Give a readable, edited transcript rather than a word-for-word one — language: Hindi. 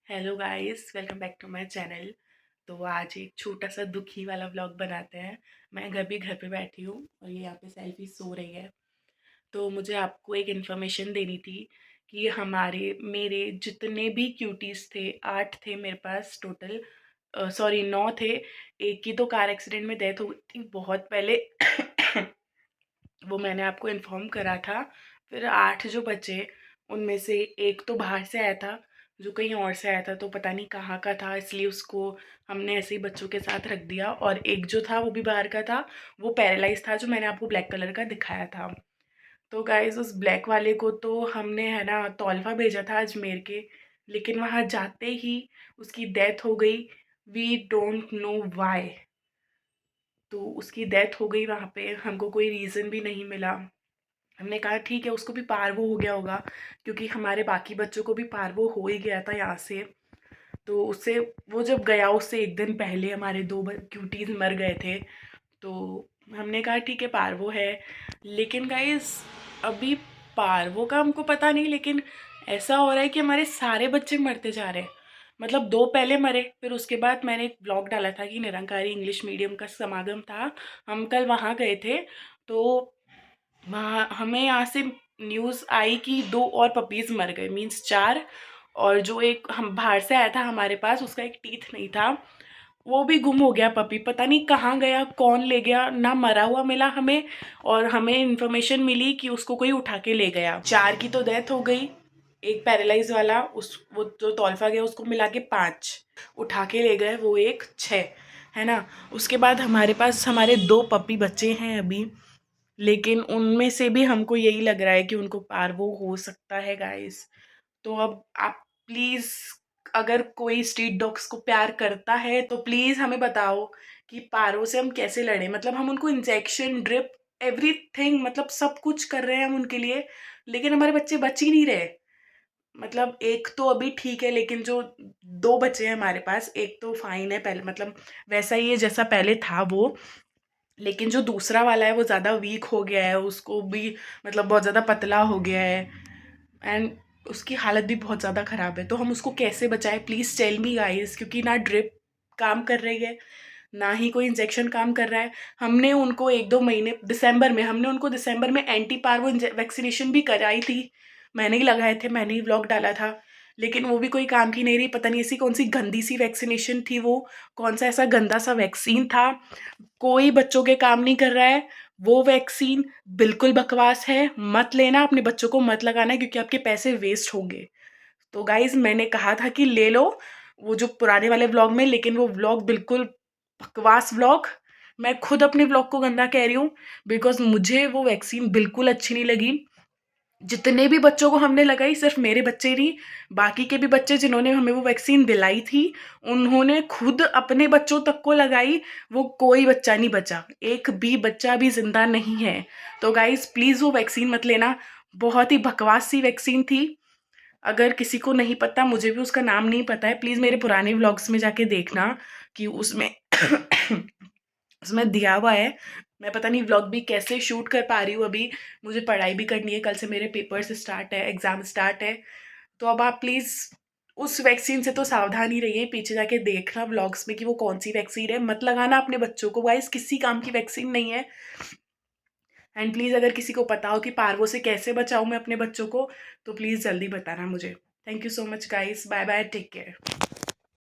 Hello guys, welcome back to my channel. तो आज एक छोटा सा दुखी वाला व्लॉग बनाते हैं। मैं घर पे बैठी हूँ और ये यहाँ पे सेल्फी सो रही है। तो मुझे आपको एक इन्फॉर्मेशन देनी थी कि हमारे मेरे जितने भी क्यूटीज़ थे, 8 थे मेरे पास टोटल, सॉरी 9 थे। एक की तो कार एक्सीडेंट में डेथ हो गई थी बहुत पहले। वो मैंने आपको इन्फॉर्म करा था। फिर 8 जो बचे उनमें से एक तो बाहर से आया था, जो कहीं और से आया था, तो पता नहीं कहाँ का था, इसलिए उसको हमने ऐसे ही बच्चों के साथ रख दिया। और एक जो था वो भी बाहर का था, वो पैरालाइज था, जो मैंने आपको ब्लैक कलर का दिखाया था। तो गाइज उस ब्लैक वाले को तो हमने है ना तौलफा भेजा था अजमेर के, लेकिन वहाँ जाते ही उसकी डेथ हो गई। We don't know why. तो उसकी डेथ हो गई वहाँ पे, हमको कोई रीज़न भी नहीं मिला। हमने कहा ठीक है, उसको भी पार्वो हो गया होगा, क्योंकि हमारे बाकी बच्चों को भी पार्वो हो ही गया था यहाँ से। तो उससे वो जब गया उससे एक दिन पहले हमारे दो क्यूटीज मर गए थे। तो हमने कहा ठीक है पार्वो है। लेकिन गाइस अभी पार्वो का हमको पता नहीं, लेकिन ऐसा हो रहा है कि हमारे सारे बच्चे मरते जा रहे हैं। मतलब दो पहले मरे, फिर उसके बाद मैंने एक ब्लॉग डाला था कि निरंकारी इंग्लिश मीडियम का समागम था, हम कल वहाँ गए थे। तो वहाँ हमें यहाँ से न्यूज़ आई कि दो और पपीज़ मर गए, मीन्स चार। और जो एक हम बाहर से आया था हमारे पास, उसका एक टीथ नहीं था, वो भी गुम हो गया पपी। पता नहीं कहाँ गया, कौन ले गया, ना मरा हुआ मिला हमें। और हमें इन्फॉर्मेशन मिली कि उसको कोई उठा के ले गया। चार की तो डेथ हो गई, एक पैरालाइज वाला, उस वो जो तौलफा गया उसको मिला के 5 उठा के ले गए, वो एक 6 है ना। उसके बाद हमारे पास हमारे दो पपी बच्चे हैं अभी, लेकिन उनमें से भी हमको यही लग रहा है कि उनको पार्वो हो सकता है गाइस। तो अब आप प्लीज़, अगर कोई स्ट्रीट डॉग्स को प्यार करता है तो प्लीज़ हमें बताओ कि पारो से हम कैसे लड़ें। मतलब हम उनको इंजेक्शन, ड्रिप, एवरीथिंग, मतलब सब कुछ कर रहे हैं हम उनके लिए, लेकिन हमारे बच्चे बच ही नहीं रहे। मतलब एक तो अभी ठीक है, लेकिन जो दो बच्चे हैं हमारे पास, एक तो फाइन है, पहले मतलब वैसा ही है जैसा पहले था वो। लेकिन जो दूसरा वाला है वो ज़्यादा वीक हो गया है, उसको भी मतलब बहुत ज़्यादा पतला हो गया है, एंड उसकी हालत भी बहुत ज़्यादा ख़राब है। तो हम उसको कैसे बचाएं, प्लीज़ टेल मी गाइस, क्योंकि ना ड्रिप काम कर रही है, ना ही कोई इंजेक्शन काम कर रहा है। हमने उनको 1-2 महीने दिसंबर में एंटी पार्वो वैक्सीनेशन भी कराई थी, मैंने ही लगाए थे, मैंने ही व्लॉग डाला था। लेकिन वो भी कोई काम की नहीं रही। पता नहीं ऐसी कौन सी गंदी सी वैक्सीनेशन थी वो, कौन सा ऐसा गंदा सा वैक्सीन था, कोई बच्चों के काम नहीं कर रहा है। वो वैक्सीन बिल्कुल बकवास है, मत लेना, अपने बच्चों को मत लगाना, क्योंकि आपके पैसे वेस्ट होंगे। तो गाइज मैंने कहा था कि ले लो वो जो पुराने वाले व्लॉग में, लेकिन वो व्लॉग बिल्कुल बकवास व्लॉग। मैं खुद अपने व्लॉग को गंदा कह रही हूँ, बिकॉज मुझे वो वैक्सीन बिल्कुल अच्छी नहीं लगी। जितने भी बच्चों को हमने लगाई, सिर्फ मेरे बच्चे नहीं, बाकी के भी बच्चे जिन्होंने हमें वो वैक्सीन दिलाई थी, उन्होंने खुद अपने बच्चों तक को लगाई, वो कोई बच्चा नहीं बचा, एक भी बच्चा भी जिंदा नहीं है। तो गाइज प्लीज़ वो वैक्सीन मत लेना, बहुत ही बकवास सी वैक्सीन थी। अगर किसी को नहीं पता, मुझे भी उसका नाम नहीं पता है, प्लीज़ मेरे पुराने व्लॉग्स में जाके देखना कि उसमें उसमें दिया हुआ है। मैं पता नहीं व्लॉग भी कैसे शूट कर पा रही हूँ अभी, मुझे पढ़ाई भी करनी है, कल से मेरे पेपर्स स्टार्ट है, एग्ज़ाम स्टार्ट है। तो अब आप प्लीज़ उस वैक्सीन से तो सावधान ही रहिए, पीछे जाके देखना व्लॉग्स में कि वो कौन सी वैक्सीन है, मत लगाना अपने बच्चों को गाइस, किसी काम की वैक्सीन नहीं है। एंड प्लीज़ अगर किसी को पता हो कि पार्वो से कैसे बचाऊँ मैं अपने बच्चों को, तो प्लीज़ जल्दी बताना मुझे। Thank you so much guys, bye bye, take care.